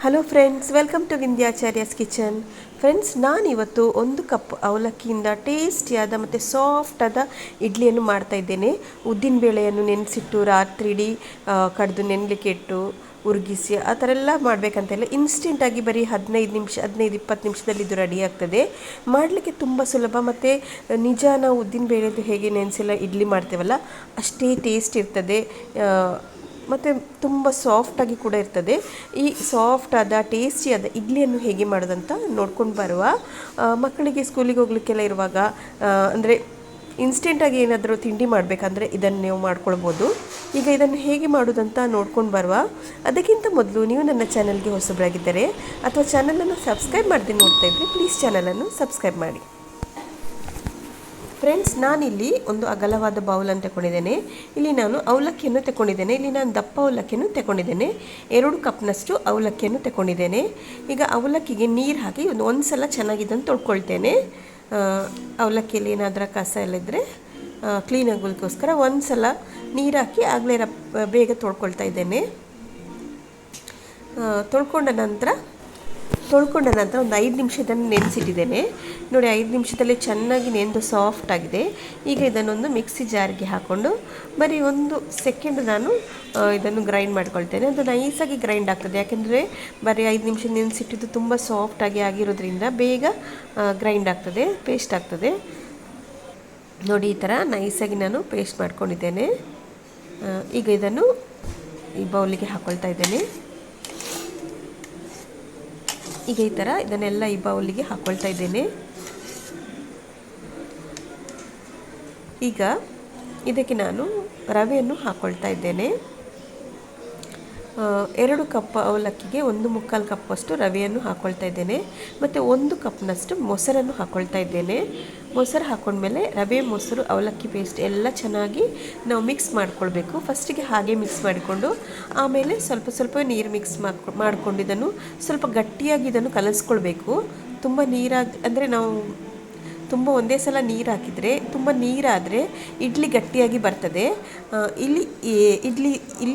Hello friends, welcome to Vindhyacharya's kitchen. Friends, ನಾನಿವತ್ತು 1 cup ಅವಲಕ್ಕಿಯಿಂದ ಟೇಸ್ಟಿಯಾದ ಮತ್ತು ಸಾಫ್ಟಾದ ಇಡ್ಲಿಯನ್ನು ಮಾಡ್ತಾಯಿದ್ದೇನೆ. ಉದ್ದಿನಬೇಳೆಯನ್ನು ನೆನೆಸಿಟ್ಟು ರಾತ್ರಿ ಇಡೀ ಕಡ್ದು ನೆನಲಿಕ್ಕೆ ಇಟ್ಟು ಉರುಗಿಸಿ ಆ ಥರ ಎಲ್ಲ ಮಾಡಬೇಕಂತೆಲ್ಲ ಇನ್ಸ್ಟೆಂಟಾಗಿ ಬರೀ 15-20 ನಿಮಿಷದಲ್ಲಿ ಇದು ರೆಡಿ ಆಗ್ತದೆ. ಮಾಡಲಿಕ್ಕೆ ತುಂಬ ಸುಲಭ ಮತ್ತು ನಿಜ ನಾವು ಉದ್ದಿನಬೇಳೆದು ಹೇಗೆ ನೆನೆಸೆಲ್ಲ ಇಡ್ಲಿ ಮಾಡ್ತೇವಲ್ಲ ಅಷ್ಟೇ ಟೇಸ್ಟ್ ಇರ್ತದೆ ಮತ್ತು ತುಂಬ ಸಾಫ್ಟಾಗಿ ಕೂಡ ಇರ್ತದೆ. ಈ ಸಾಫ್ಟಾದ ಟೇಸ್ಟಿಯಾದ ಇಡ್ಲಿಯನ್ನು ಹೇಗೆ ಮಾಡೋದಂತ ನೋಡ್ಕೊಂಡು ಬರುವ. ಮಕ್ಕಳಿಗೆ ಸ್ಕೂಲಿಗೆ ಹೋಗ್ಲಿಕ್ಕೆಲ್ಲ ಇರುವಾಗ ಅಂದರೆ ಇನ್ಸ್ಟೆಂಟಾಗಿ ಏನಾದರೂ ತಿಂಡಿ ಮಾಡಬೇಕಂದ್ರೆ ಇದನ್ನು ನೀವು ಮಾಡ್ಕೊಳ್ಬೋದು. ಈಗ ಇದನ್ನು ಹೇಗೆ ಮಾಡೋದಂತ ನೋಡ್ಕೊಂಡು ಬರುವ. ಅದಕ್ಕಿಂತ ಮೊದಲು ನೀವು ನನ್ನ ಚಾನಲ್ಗೆ ಹೊಸಬರಾಗಿದ್ದರೆ ಅಥವಾ ಚಾನಲನ್ನು ಸಬ್ಸ್ಕ್ರೈಬ್ ಮಾಡದೆ ನೋಡ್ತಾ ಇದ್ದರೆ ಪ್ಲೀಸ್ ಚಾನಲನ್ನು ಸಬ್ಸ್ಕ್ರೈಬ್ ಮಾಡಿ. ಫ್ರೆಂಡ್ಸ್, ನಾನಿಲ್ಲಿ ಒಂದು ಅಗಲವಾದ ಬೌಲನ್ನು ತಗೊಂಡಿದ್ದೇನೆ. ಇಲ್ಲಿ ನಾನು ಅವಲಕ್ಕಿಯನ್ನು ತಗೊಂಡಿದ್ದೇನೆ. ಇಲ್ಲಿ ನಾನು ದಪ್ಪ ಅವಲಕ್ಕಿಯನ್ನು ತಗೊಂಡಿದ್ದೇನೆ. 2 ಕಪ್ನಷ್ಟು ಅವಲಕ್ಕಿಯನ್ನು ತಗೊಂಡಿದ್ದೇನೆ. ಈಗ ಅವಲಕ್ಕಿಗೆ ನೀರು ಹಾಕಿ ಒಂದು ಸಲ ಚೆನ್ನಾಗಿ ಇದನ್ನು ತೊಳ್ಕೊಳ್ತೇನೆ. ಅವಲಕ್ಕಿಯಲ್ಲಿ ಏನಾದರೂ ಕಸ ಎಲ್ಲ ಇದ್ದರೆ ಕ್ಲೀನ್ ಆಗೋದಕ್ಕೋಸ್ಕರ ಒಂದು ಸಲ ನೀರು ಹಾಕಿ ಆಗಲೇ ಬೇಗ ತೊಳ್ಕೊಳ್ತಾ ಇದ್ದೇನೆ. ತೊಳ್ಕೊಂಡ ನಂತರ ಒಂದು 5 ನಿಮಿಷ ಇದನ್ನು ನೆನೆಸಿಟ್ಟಿದ್ದೇನೆ. ನೋಡಿ, 5 ನಿಮಿಷದಲ್ಲಿ ಚೆನ್ನಾಗಿ ನೆಂದು ಸಾಫ್ಟ್ ಆಗಿದೆ. ಈಗ ಇದನ್ನೊಂದು ಮಿಕ್ಸಿ ಜಾರ್ಗೆ ಹಾಕ್ಕೊಂಡು ಬರೀ 1 ಸೆಕೆಂಡ್ ನಾನು ಇದನ್ನು ಗ್ರೈಂಡ್ ಮಾಡ್ಕೊಳ್ತೇನೆ. ಅದು ನೈಸಾಗಿ ಗ್ರೈಂಡ್ ಆಗ್ತದೆ, ಯಾಕೆಂದರೆ ಬರೀ 5 ನಿಮಿಷ ನೆನೆಸಿಟ್ಟಿದ್ದು ತುಂಬ ಸಾಫ್ಟಾಗಿ ಆಗಿರೋದ್ರಿಂದ ಬೇಗ ಗ್ರೈಂಡ್ ಆಗ್ತದೆ, ಪೇಸ್ಟ್ ಆಗ್ತದೆ. ನೋಡಿ, ಈ ಥರ ನೈಸಾಗಿ ನಾನು ಪೇಸ್ಟ್ ಮಾಡ್ಕೊಂಡಿದ್ದೇನೆ. ಈಗ ಇದನ್ನು ಈ ಬೌಲಿಗೆ ಹಾಕ್ಕೊಳ್ತಾ ಇದ್ದೇನೆ. ಈಗ ಈ ಥರ ಇದನ್ನೆಲ್ಲ ಈ ಬೌಲಿಗೆ ಹಾಕ್ಕೊಳ್ತಾ ಇದ್ದೇನೆ. ಈಗ ಇದಕ್ಕೆ ನಾನು ರವೆಯನ್ನು ಹಾಕ್ಕೊಳ್ತಾ ಇದ್ದೇನೆ. 2 ಕಪ್ ಅವಲಕ್ಕಿಗೆ 1/4 ಕಪ್ಪಷ್ಟು ರವೆಯನ್ನು ಹಾಕ್ಕೊಳ್ತಾ ಇದ್ದೇನೆ. ಮತ್ತು 1 ಕಪ್ನಷ್ಟು ಮೊಸರನ್ನು ಹಾಕ್ಕೊಳ್ತಾ ಇದ್ದೇನೆ. ಮೊಸರು ಹಾಕ್ಕೊಂಡ್ಮೇಲೆ ರವೆ, ಮೊಸರು, ಅವಲಕ್ಕಿ ಪೇಸ್ಟ್ ಎಲ್ಲ ಚೆನ್ನಾಗಿ ನಾವು ಮಿಕ್ಸ್ ಮಾಡ್ಕೊಳ್ಬೇಕು. ಫಸ್ಟಿಗೆ ಹಾಗೆ ಮಿಕ್ಸ್ ಮಾಡಿಕೊಂಡು ಆಮೇಲೆ ಸ್ವಲ್ಪ ನೀರು ಮಿಕ್ಸ್ ಮಾಡಿಕೊಂಡು ಇದನ್ನು ಸ್ವಲ್ಪ ಗಟ್ಟಿಯಾಗಿ ಇದನ್ನು ಕಲಸ್ಕೊಳ್ಬೇಕು. ತುಂಬ ನೀರಾಗಿ ಅಂದರೆ ನಾವು ತುಂಬ ಒಂದೇ ಸಲ ನೀರು ಹಾಕಿದರೆ ತುಂಬ ನೀರಾದರೆ ಇಡ್ಲಿ ಗಟ್ಟಿಯಾಗಿ ಬರ್ತದೆ. ಇಲ್ಲಿ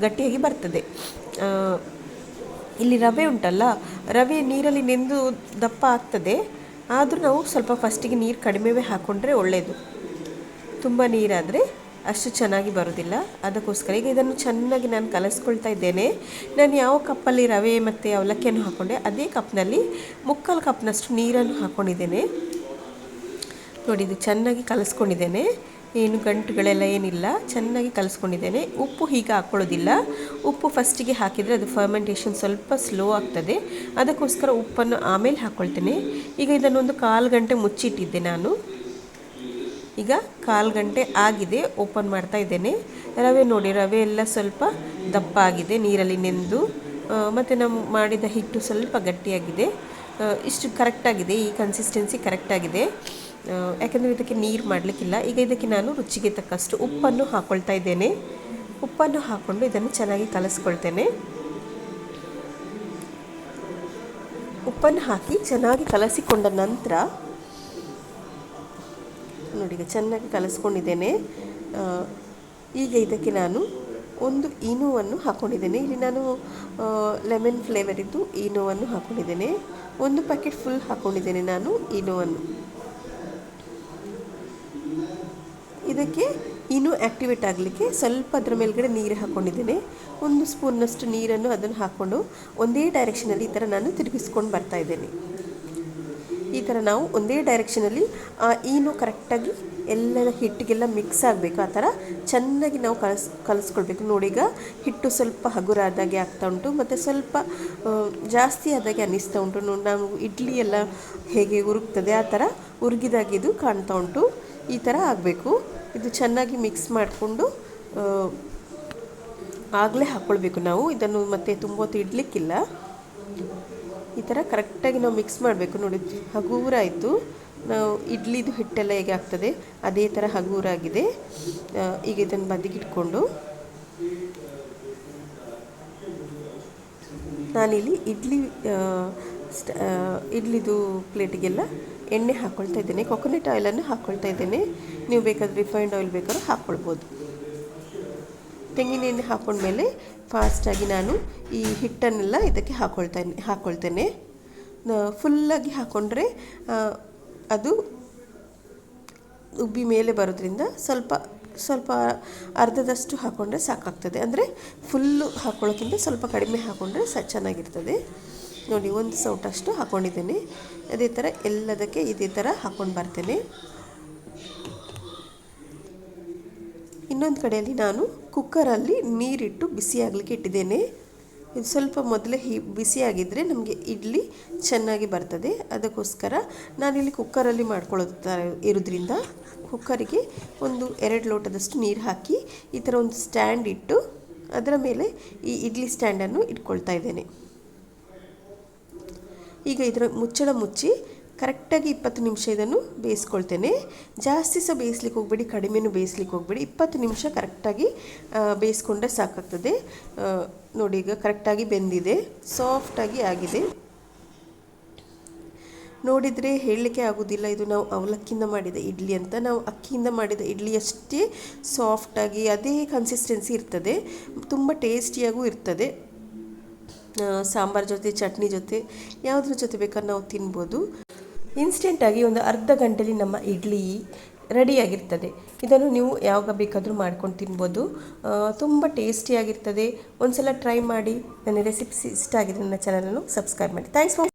ಗಟ್ಟಿಯಾಗಿ ಬರ್ತದೆ. ಇಲ್ಲಿ ರವೆ ಉಂಟಲ್ಲ, ರವೆ ನೀರಲ್ಲಿ ನೆಂದು ದಪ್ಪ ಆಗ್ತದೆ. ಆದರೂ ನಾವು ಸ್ವಲ್ಪ ಫಸ್ಟಿಗೆ ನೀರು ಕಡಿಮೆವೇ ಹಾಕ್ಕೊಂಡ್ರೆ ಒಳ್ಳೆಯದು. ತುಂಬ ನೀರಾದರೆ ಅಷ್ಟು ಚೆನ್ನಾಗಿ ಬರೋದಿಲ್ಲ. ಅದಕ್ಕೋಸ್ಕರ ಈಗ ಇದನ್ನು ಚೆನ್ನಾಗಿ ನಾನು ಕಲಸ್ಕೊಳ್ತಾ ಇದ್ದೇನೆ. ನಾನು ಯಾವ ಕಪ್ಪಲ್ಲಿ ರವೆ ಮತ್ತು ಅವಲಕ್ಕಿಯನ್ನು ಹಾಕ್ಕೊಂಡೆ ಅದೇ ಕಪ್ನಲ್ಲಿ 3/4 ಕಪ್ನಷ್ಟು ನೀರನ್ನು ಹಾಕ್ಕೊಂಡಿದ್ದೇನೆ. ನೋಡಿ, ಇದು ಚೆನ್ನಾಗಿ ಕಲಸ್ಕೊಂಡಿದ್ದೇನೆ. ಏನು ಗಂಟುಗಳೆಲ್ಲ ಏನಿಲ್ಲ, ಚೆನ್ನಾಗಿ ಕಲಿಸ್ಕೊಂಡಿದ್ದೇನೆ. ಉಪ್ಪು ಹೀಗೆ ಹಾಕ್ಕೊಳ್ಳೋದಿಲ್ಲ. ಉಪ್ಪು ಫಸ್ಟಿಗೆ ಹಾಕಿದರೆ ಅದು ಫರ್ಮೆಂಟೇಷನ್ ಸ್ವಲ್ಪ ಸ್ಲೋ ಆಗ್ತದೆ. ಅದಕ್ಕೋಸ್ಕರ ಉಪ್ಪನ್ನು ಆಮೇಲೆ ಹಾಕ್ಕೊಳ್ತೇನೆ. ಈಗ ಇದನ್ನೊಂದು 1/4 ಗಂಟೆ ಮುಚ್ಚಿಟ್ಟಿದ್ದೆ ನಾನು. ಈಗ 1/4 ಗಂಟೆ ಆಗಿದೆ. ಓಪನ್ ಮಾಡ್ತಾ ಇದ್ದೇನೆ. ರವೆ ನೋಡಿ, ರವೆ ಎಲ್ಲ ಸ್ವಲ್ಪ ದಪ್ಪ ಆಗಿದೆ ನೀರಲ್ಲಿ ನೆಂದು. ಮತ್ತು ನಾವು ಮಾಡಿದ ಹಿಟ್ಟು ಸ್ವಲ್ಪ ಗಟ್ಟಿಯಾಗಿದೆ. ಇಷ್ಟು ಕರೆಕ್ಟಾಗಿದೆ, ಈ ಕನ್ಸಿಸ್ಟೆನ್ಸಿ ಕರೆಕ್ಟಾಗಿದೆ. ಯಾಕೆಂದರೆ ಇದಕ್ಕೆ ನೀರು ಮಾಡಲಿಕ್ಕಿಲ್ಲ. ಈಗ ಇದಕ್ಕೆ ನಾನು ರುಚಿಗೆ ತಕ್ಕಷ್ಟು ಉಪ್ಪನ್ನು ಹಾಕ್ಕೊಳ್ತಾ ಇದ್ದೇನೆ. ಉಪ್ಪನ್ನು ಹಾಕ್ಕೊಂಡು ಇದನ್ನು ಚೆನ್ನಾಗಿ ಕಲಸ್ಕೊಳ್ತೇನೆ. ಉಪ್ಪನ್ನು ಹಾಕಿ ಚೆನ್ನಾಗಿ ಕಲಸಿಕೊಂಡ ನಂತರ ನೋಡಿ, ಈಗ ಚೆನ್ನಾಗಿ ಕಲಸ್ಕೊಂಡಿದ್ದೇನೆ. ಈಗ ಇದಕ್ಕೆ ನಾನು ಒಂದು ಈನೋವನ್ನು ಹಾಕ್ಕೊಂಡಿದ್ದೇನೆ. ಇಲ್ಲಿ ನಾನು ಲೆಮನ್ ಫ್ಲೇವರಿದ್ದು ಈನೋವನ್ನು ಹಾಕ್ಕೊಂಡಿದ್ದೇನೆ. 1 ಪ್ಯಾಕೆಟ್ ಫುಲ್ ಹಾಕ್ಕೊಂಡಿದ್ದೇನೆ ನಾನು ಈನೋವನ್ನು. ಇದಕ್ಕೆ ಇನ್ನೂ ಆ್ಯಕ್ಟಿವೇಟ್ ಆಗಲಿಕ್ಕೆ ಸ್ವಲ್ಪ ಅದರ ಮೇಲ್ಗಡೆ ನೀರು ಹಾಕ್ಕೊಂಡಿದ್ದೇನೆ. 1 ಸ್ಪೂನ್ನಷ್ಟು ನೀರನ್ನು ಅದನ್ನು ಹಾಕ್ಕೊಂಡು ಒಂದೇ ಡೈರೆಕ್ಷನಲ್ಲಿ ಈ ಥರ ನಾನು ತಿರುಗಿಸ್ಕೊಂಡು ಬರ್ತಾ ಇದ್ದೇನೆ. ಈ ಥರ ನಾವು ಒಂದೇ ಡೈರೆಕ್ಷನಲ್ಲಿ ಈನು ಕರೆಕ್ಟಾಗಿ ಎಲ್ಲ ಹಿಟ್ಟಿಗೆಲ್ಲ ಮಿಕ್ಸ್ ಆಗಬೇಕು. ಆ ಥರ ಚೆನ್ನಾಗಿ ನಾವು ಕಲಿಸ್ಕೊಳ್ಬೇಕು. ನೋಡಿ, ಈಗ ಹಿಟ್ಟು ಸ್ವಲ್ಪ ಹಗುರಾದಾಗೆ ಆಗ್ತಾ ಉಂಟು ಮತ್ತು ಸ್ವಲ್ಪ ಜಾಸ್ತಿ ಆದಾಗೆ ಅನ್ನಿಸ್ತಾ ಉಂಟು. ನಾವು ಇಡ್ಲಿ ಎಲ್ಲ ಹೇಗೆ ಉರುಗ್ತದೆ ಆ ಥರ ಉರುಗಿದಾಗೆ ಇದು ಕಾಣ್ತಾ ಉಂಟು. ಈ ಥರ ಆಗಬೇಕು. ಇದು ಚೆನ್ನಾಗಿ ಮಿಕ್ಸ್ ಮಾಡಿಕೊಂಡು ಆಗಲೇ ಹಾಕ್ಕೊಳ್ಬೇಕು ನಾವು. ಇದನ್ನು ಮತ್ತೆ ತುಂಬ ಹೊತ್ತು ಇಡಲಿಕ್ಕಿಲ್ಲ. ಈ ಥರ ಕರೆಕ್ಟಾಗಿ ನಾವು ಮಿಕ್ಸ್ ಮಾಡಬೇಕು. ನೋಡಿ, ಹಗೂರಾಯಿತು. ನಾವು ಇಡ್ಲಿದು ಹಿಟ್ಟೆಲ್ಲ ಹೇಗೆ ಆಗ್ತದೆ ಅದೇ ಥರ ಹಗೂರಾಗಿದೆ. ಈಗ ಇದನ್ನು ಬದಿಗಿಟ್ಕೊಂಡು ನಾನಿಲ್ಲಿ ಇಡ್ಲಿದು ಪ್ಲೇಟಿಗೆಲ್ಲ ಎಣ್ಣೆ ಹಾಕ್ಕೊಳ್ತಾ ಇದ್ದೇನೆ. ಕೊಕೊನಟ್ ಆಯಿಲನ್ನು ಹಾಕ್ಕೊಳ್ತಾ ಇದ್ದೇನೆ. ನೀವು ಬೇಕಾದರೆ ರಿಫೈನ್ಡ್ ಆಯಿಲ್ ಬೇಕಾದ್ರೂ ಹಾಕ್ಕೊಳ್ಬೋದು. ತೆಂಗಿನ ಎಣ್ಣೆ ಹಾಕ್ಕೊಂಡ್ಮೇಲೆ ಫಾಸ್ಟಾಗಿ ನಾನು ಈ ಹಿಟ್ಟನ್ನೆಲ್ಲ ಇದಕ್ಕೆ ಹಾಕ್ಕೊಳ್ತೇನೆ. ಫುಲ್ಲಾಗಿ ಹಾಕ್ಕೊಂಡ್ರೆ ಅದು ಉಬ್ಬಿ ಮೇಲೆ ಬರೋದ್ರಿಂದ ಸ್ವಲ್ಪ ಅರ್ಧದಷ್ಟು ಹಾಕ್ಕೊಂಡ್ರೆ ಸಾಕಾಗ್ತದೆ. ಅಂದರೆ ಫುಲ್ಲು ಹಾಕ್ಕೊಳ್ಳೋಕ್ಕಿಂತ ಸ್ವಲ್ಪ ಕಡಿಮೆ ಹಾಕ್ಕೊಂಡ್ರೆ ಚೆನ್ನಾಗಿರ್ತದೆ. ನೋಡಿ, 1 ಸೌಟಷ್ಟು ಹಾಕ್ಕೊಂಡಿದ್ದೇನೆ. ಅದೇ ಥರ ಎಲ್ಲದಕ್ಕೆ ಇದೇ ಥರ ಹಾಕ್ಕೊಂಡು ಬರ್ತೇನೆ. ಇನ್ನೊಂದು ಕಡೆಯಲ್ಲಿ ನಾನು ಕುಕ್ಕರಲ್ಲಿ ನೀರಿಟ್ಟು ಬಿಸಿಯಾಗಲಿಕ್ಕೆ ಇಟ್ಟಿದ್ದೇನೆ. ಇದು ಸ್ವಲ್ಪ ಮೊದಲೇ ಬಿಸಿಯಾಗಿದ್ದರೆ ನಮಗೆ ಇಡ್ಲಿ ಚೆನ್ನಾಗಿ ಬರ್ತದೆ. ಅದಕ್ಕೋಸ್ಕರ ನಾನಿಲ್ಲಿ ಕುಕ್ಕರಲ್ಲಿ ಮಾಡ್ಕೊಳ್ಳೋದು ಇರೋದ್ರಿಂದ ಕುಕ್ಕರಿಗೆ 1-2 ಲೋಟದಷ್ಟು ನೀರು ಹಾಕಿ ಈ ಥರ ಒಂದು ಸ್ಟ್ಯಾಂಡ್ ಇಟ್ಟು ಅದರ ಮೇಲೆ ಈ ಇಡ್ಲಿ ಸ್ಟ್ಯಾಂಡನ್ನು ಇಟ್ಕೊಳ್ತಾ ಇದ್ದೇನೆ. ಈಗ ಇದರ ಮುಚ್ಚಳ ಮುಚ್ಚಿ ಕರೆಕ್ಟಾಗಿ 20 ನಿಮಿಷ ಇದನ್ನು ಬೇಯಿಸ್ಕೊಳ್ತೇನೆ. ಜಾಸ್ತಿ ಸಹ ಬೇಯಿಸ್ಲಿಕ್ಕೆ ಹೋಗಬೇಡಿ, ಕಡಿಮೆನೂ ಬೇಯಿಸ್ಲಿಕ್ಕೆ ಹೋಗಬೇಡಿ. 20 ನಿಮಿಷ ಕರೆಕ್ಟಾಗಿ ಬೇಯಿಸ್ಕೊಂಡ್ರೆ ಸಾಕಾಗ್ತದೆ. ನೋಡಿ, ಈಗ ಕರೆಕ್ಟಾಗಿ ಬೆಂದಿದೆ, ಸಾಫ್ಟಾಗಿ ಆಗಿದೆ. ನೋಡಿದರೆ ಹೇಳಲಿಕ್ಕೆ ಆಗೋದಿಲ್ಲ ಇದು ನಾವು ಅವಲಕ್ಕಿಯಿಂದ ಮಾಡಿದ ಇಡ್ಲಿ ಅಂತ. ನಾವು ಅಕ್ಕಿಯಿಂದ ಮಾಡಿದ ಇಡ್ಲಿ ಅಷ್ಟೇ ಸಾಫ್ಟಾಗಿ ಅದೇ ಕನ್ಸಿಸ್ಟೆನ್ಸಿ ಇರ್ತದೆ, ತುಂಬ ಟೇಸ್ಟಿಯಾಗೂ ಇರ್ತದೆ. ಸಾಂಬಾರು ಜೊತೆ, ಚಟ್ನಿ ಜೊತೆ, ಯಾವುದ್ರ ಜೊತೆ ಬೇಕಾದ್ರೆ ನಾವು ತಿನ್ಬೋದು. ಇನ್ಸ್ಟೆಂಟಾಗಿ ಒಂದು ಅರ್ಧ ಗಂಟೆಯಲ್ಲಿ ನಮ್ಮ ಇಡ್ಲಿ ರೆಡಿಯಾಗಿರ್ತದೆ. ಇದನ್ನು ನೀವು ಯಾವಾಗ ಬೇಕಾದರೂ ಮಾಡ್ಕೊಂಡು ತಿನ್ಬೋದು. ತುಂಬ ಟೇಸ್ಟಿಯಾಗಿರ್ತದೆ. ಒಂದು ಸಲ ಟ್ರೈ ಮಾಡಿ. ನನ್ನ ರೆಸಿಪೀಸ್ ಇಷ್ಟ ಆಗಿದೆ, ನನ್ನ ಚಾನಲನ್ನು ಸಬ್ಸ್ಕ್ರೈಬ್ ಮಾಡಿ. Thanks for